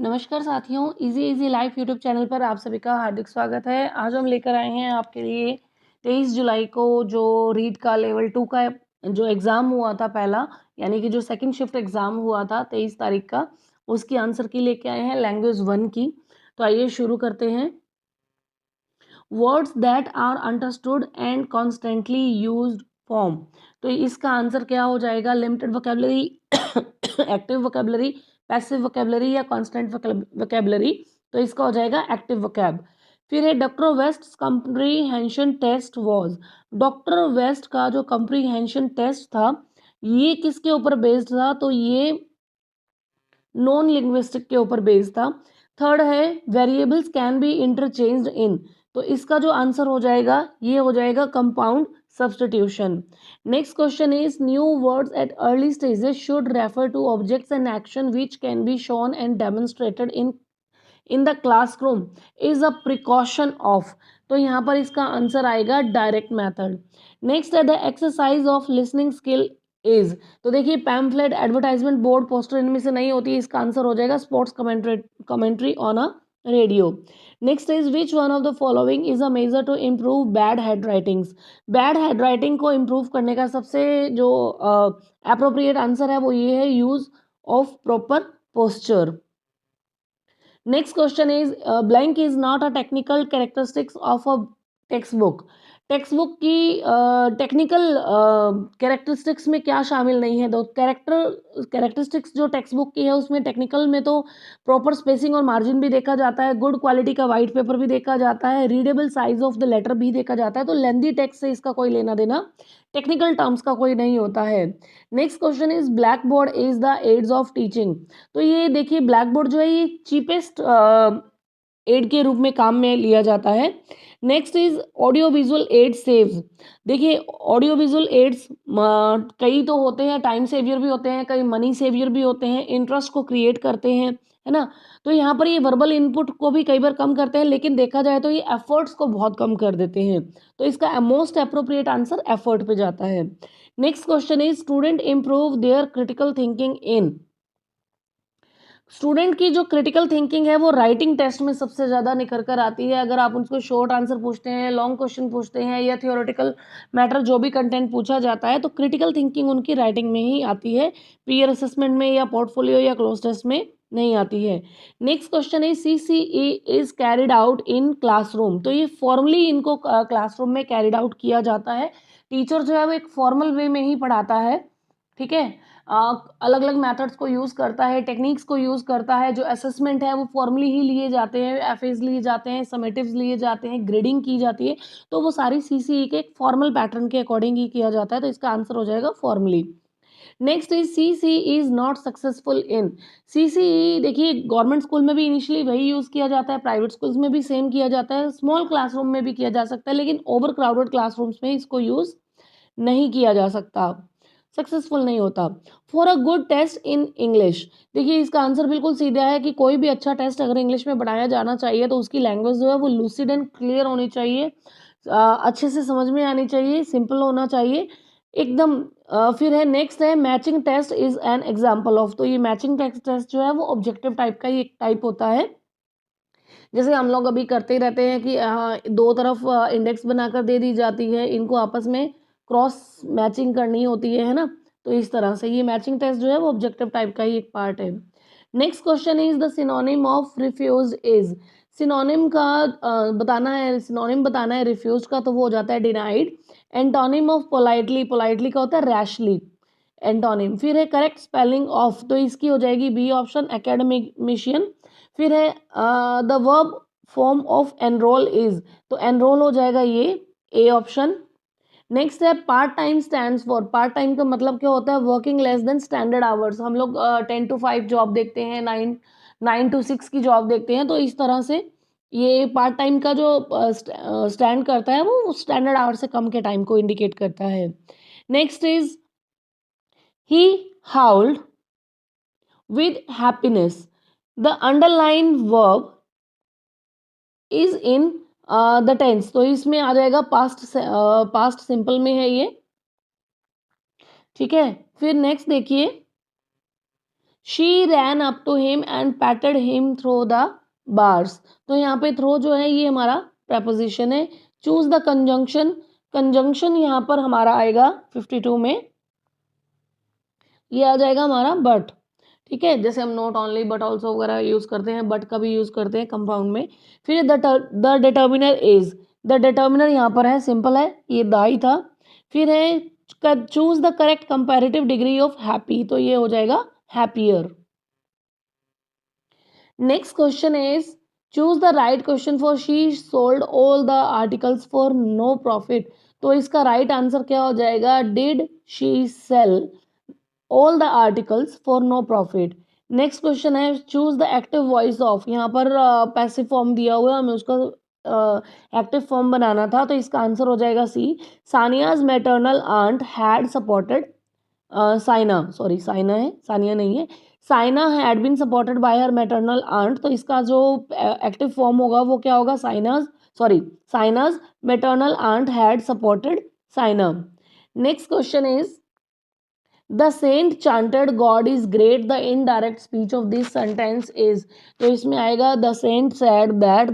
नमस्कार साथियों, easy easy life YouTube channel पर आप सभी का हार्दिक स्वागत है। आज हम लेकर आए हैं आपके लिए 23 जुलाई को जो रीट का लेवल 2 का जो एग्ज़ाम हुआ था पहला, यानी कि जो सेकंड शिफ्ट एग्ज़ाम हुआ था 23 तारीख का, उसकी आंसर की लेके आए हैं लैंग्वेज 1 की। तो आइए शुरू करते हैं। Words that are understood and constantly used form. तो इसका आंसर क्या हो जाएगा? Limited vocabulary, active vocabulary, passive vocabulary या कांस्टेंट वोकेबलरी। तो इसका हो जाएगा एक्टिव वोकैब। फिर है doctor West comprehension test was. Doctor West का जो कंप्रीहेंशन टेस्ट था ये किसके ऊपर बेस्ड था? तो ये नॉन लिंग्विस्टिक के ऊपर बेस्ड था। थर्ड है वेरिएबल्स कैन बी इंटरचेंज्ड इन। तो इसका जो आंसर हो जाएगा ये हो जाएगा compound substitution. Next question is new words at early stages should refer two objects and action which can be shown and demonstrated in the classroom is a precaution of. तो यहाँ पर इसका आंसर आएगा डायरेक्ट मेथड। नेक्स्ट है the exercise of listening skill is. तो देखिए pamphlet, advertisement, board, poster इनमें से नहीं होती है। इसका आंसर हो जाएगा sports commentary on a radio. Next is which one of the following is a measure to improve bad hand writings. Bad hand writing को इम्प्रूव करने का सबसे जो अप्रोप्रिएट आंसर है वो ये है use of proper posture. Next question is blank is not a technical characteristics of a textbook. Text book की टेक्निकल कैरेक्टरिस्टिक्स में क्या शामिल नहीं है? तो कैरेक्टरिस्टिक्स जो टेक्स्ट बुक की है उसमें टेक्निकल में तो प्रॉपर स्पेसिंग और मार्जिन भी देखा जाता है, गुड क्वालिटी का वाइट पेपर भी देखा जाता है, readable size of the letter भी देखा जाता है। तो लेंदी टेक्स्ट से इसका कोई लेना देना टेक्निकल टर्म्स का कोई नहीं होता है। Next question is black board is the aids of teaching. तो ये देखिए ब्लैक बोर्ड जो है ये चीपेस्ट एड के रूप में काम में लिया जाता है। Next is audio visual add saves. देखिए ऑडियो विजुअल एड्स कई तो होते हैं, टाइम सेवियर भी होते हैं, कई मनी सेवियर भी होते हैं, इंटरेस्ट को क्रिएट करते हैं, है ना। तो यहाँ पर ये वर्बल इनपुट को भी कई बार कम करते हैं, लेकिन देखा जाए तो ये एफर्ट्स को बहुत कम कर देते हैं। तो इसका मोस्ट अप्रोप्रिएट आंसर एफर्ट पे जाता है। Next question is student improve their critical thinking in. Student की जो क्रिटिकल थिंकिंग है वो राइटिंग टेस्ट में सबसे ज़्यादा निखर कर आती है। अगर आप उनको शॉर्ट आंसर पूछते हैं, लॉन्ग क्वेश्चन पूछते हैं या थियोरेटिकल मैटर जो भी कंटेंट पूछा जाता है तो क्रिटिकल थिंकिंग उनकी राइटिंग में ही आती है, पीयर असेसमेंट में या पोर्टफोलियो या क्लोज टेस्ट में नहीं आती है। नेक्स्ट क्वेश्चन है CCE is carried out in classroom. तो ये फॉर्मली इनको क्लासरूम में कैरिड आउट किया जाता है। टीचर जो है वो एक फॉर्मल वे में ही पढ़ाता है, ठीक है। अलग अलग मेथड्स को यूज़ करता है, टेक्निक्स को यूज़ करता है। जो असेसमेंट है वो फॉर्मली ही लिए जाते हैं, एफएज लिए जाते हैं, समेटिव्स लिए जाते हैं, ग्रेडिंग की जाती है। तो वो सारी CCE के एक फॉर्मल पैटर्न के अकॉर्डिंग ही किया जाता है। तो इसका आंसर हो जाएगा formally. Next is CCE is not successful in. CCE देखिए गवर्नमेंट स्कूल में भी इनिशियली वही यूज़ किया जाता है, प्राइवेट स्कूल्स में भी सेम किया जाता है, स्मॉल क्लासरूम में भी किया जा सकता है, लेकिन ओवर क्राउडेड क्लासरूम्स में इसको यूज़ नहीं किया जा सकता, सक्सेसफुल नहीं होता। For a good test in English. देखिए इसका आंसर बिल्कुल सीधा है कि कोई भी अच्छा टेस्ट अगर इंग्लिश में बनाया जाना चाहिए तो उसकी लैंग्वेज जो है वो लूसिड एंड क्लियर होनी चाहिए, अच्छे से समझ में आनी चाहिए, सिंपल होना चाहिए एकदम। फिर है नेक्स्ट है matching test is an example of. तो ये मैचिंग टेस्ट जो है वो ऑब्जेक्टिव टाइप का ही एक टाइप होता है। जैसे हम लोग अभी करते ही रहते हैं कि दो तरफ इंडेक्स बनाकर दे दी जाती है, इनको आपस में क्रॉस मैचिंग करनी होती है ना। तो इस तरह से ये मैचिंग टेस्ट जो है वो ऑब्जेक्टिव टाइप का ही एक पार्ट है। Next question is the synonym of refuse is. Synonym का बताना है, सिनोनिम बताना है रिफ्यूज का, तो वो हो जाता है denied. Antonym of politely, politely का होता है रैशली एंटोनिम। फिर है करेक्ट स्पेलिंग ऑफ, तो इसकी हो जाएगी बी ऑप्शन एकेडमिशियन। फिर है the verb form of enrol is, तो एनरोल हो जाएगा ये ए ऑप्शन। नेक्स्ट है part time stands for. Part time का मतलब क्या होता है? Working less than standard hours. हम लोग 10 to 5 जॉब देखते हैं, 9 to 6 की जॉब देखते हैं। तो इस तरह से ये पार्ट टाइम का जो स्टैंड करता है वो स्टैंडर्ड आवर से कम के टाइम को इंडिकेट करता है। Next is he howled with happiness. The underlined verb is in the tense, तो इसमें आ जाएगा पास्ट सिंपल में है ये, ठीक है। फिर नेक्स्ट देखिए she ran up to him and patted him through the bars. तो यहाँ पे थ्रो जो है ये हमारा preposition है। चूज द कंजंक्शन, कंजंक्शन यहाँ पर हमारा आएगा 52 में, ये आ जाएगा हमारा बट। ठीक है, जैसे हम नॉट ओनली बट ऑल्सो वगैरह यूज करते हैं, बट का भी यूज करते हैं कंपाउंड में। फिर the determiner is, the determiner यहाँ पर है, सिंपल है, ये द ही था। फिर है choose the correct comparative degree of happy, तो ये हो जाएगा happier. Next question is choose the right question for she sold all the articles for no profit. तो इसका राइट आंसर क्या हो जाएगा, did she sell all the articles for no profit. Next question है choose the active voice of, यहाँ पर passive form दिया हुआ है, हमें उसका एक्टिव फॉर्म बनाना था, तो इसका आंसर हो जाएगा C. Sania's maternal aunt had supported Saina, sorry Saina है, सानिया नहीं है, Saina had been supported by her maternal aunt. तो इसका जो एक्टिव फॉर्म होगा वो क्या होगा, Saina's, sorry Saina's maternal aunt had supported Saina. Next question is the saint chanted God is great, the indirect speech of this sentence is. तो इसमें आएगा the saint said that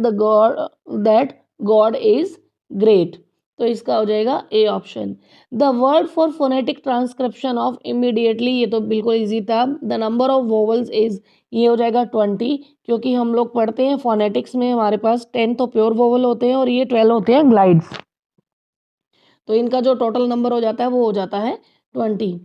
God is great. तो इसका हो जाएगा A option. The word for phonetic transcription of immediately, ये तो बिल्कुल इजी था। The number of vowels is, ये हो जाएगा 20, क्योंकि हम लोग पढ़ते हैं फोनेटिक्स में हमारे पास 10 तो प्योर वोवल होते हैं और ये 12 होते हैं ग्लाइड्स, तो इनका जो टोटल नंबर हो जाता है वो हो जाता है 20।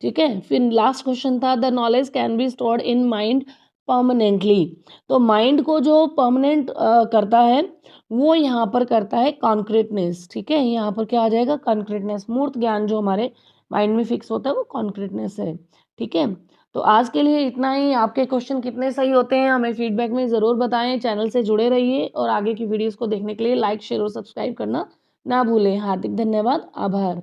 ठीक है, फिर लास्ट क्वेश्चन था the knowledge can be stored in mind permanently. तो माइंड को जो परमानेंट करता है वो यहाँ पर करता है कॉन्क्रीटनेस। ठीक है, यहाँ पर क्या आ जाएगा, कॉन्क्रीटनेस, मूर्त ज्ञान जो हमारे माइंड में फिक्स होता है वो कॉन्क्रीटनेस है। ठीक है, तो आज के लिए इतना ही। आपके क्वेश्चन कितने सही होते हैं हमें फीडबैक में ज़रूर बताएं। चैनल से जुड़े रहिए और आगे की वीडियोस को देखने के लिए लाइक शेयर और सब्सक्राइब करना ना भूलें। हार्दिक धन्यवाद, आभार।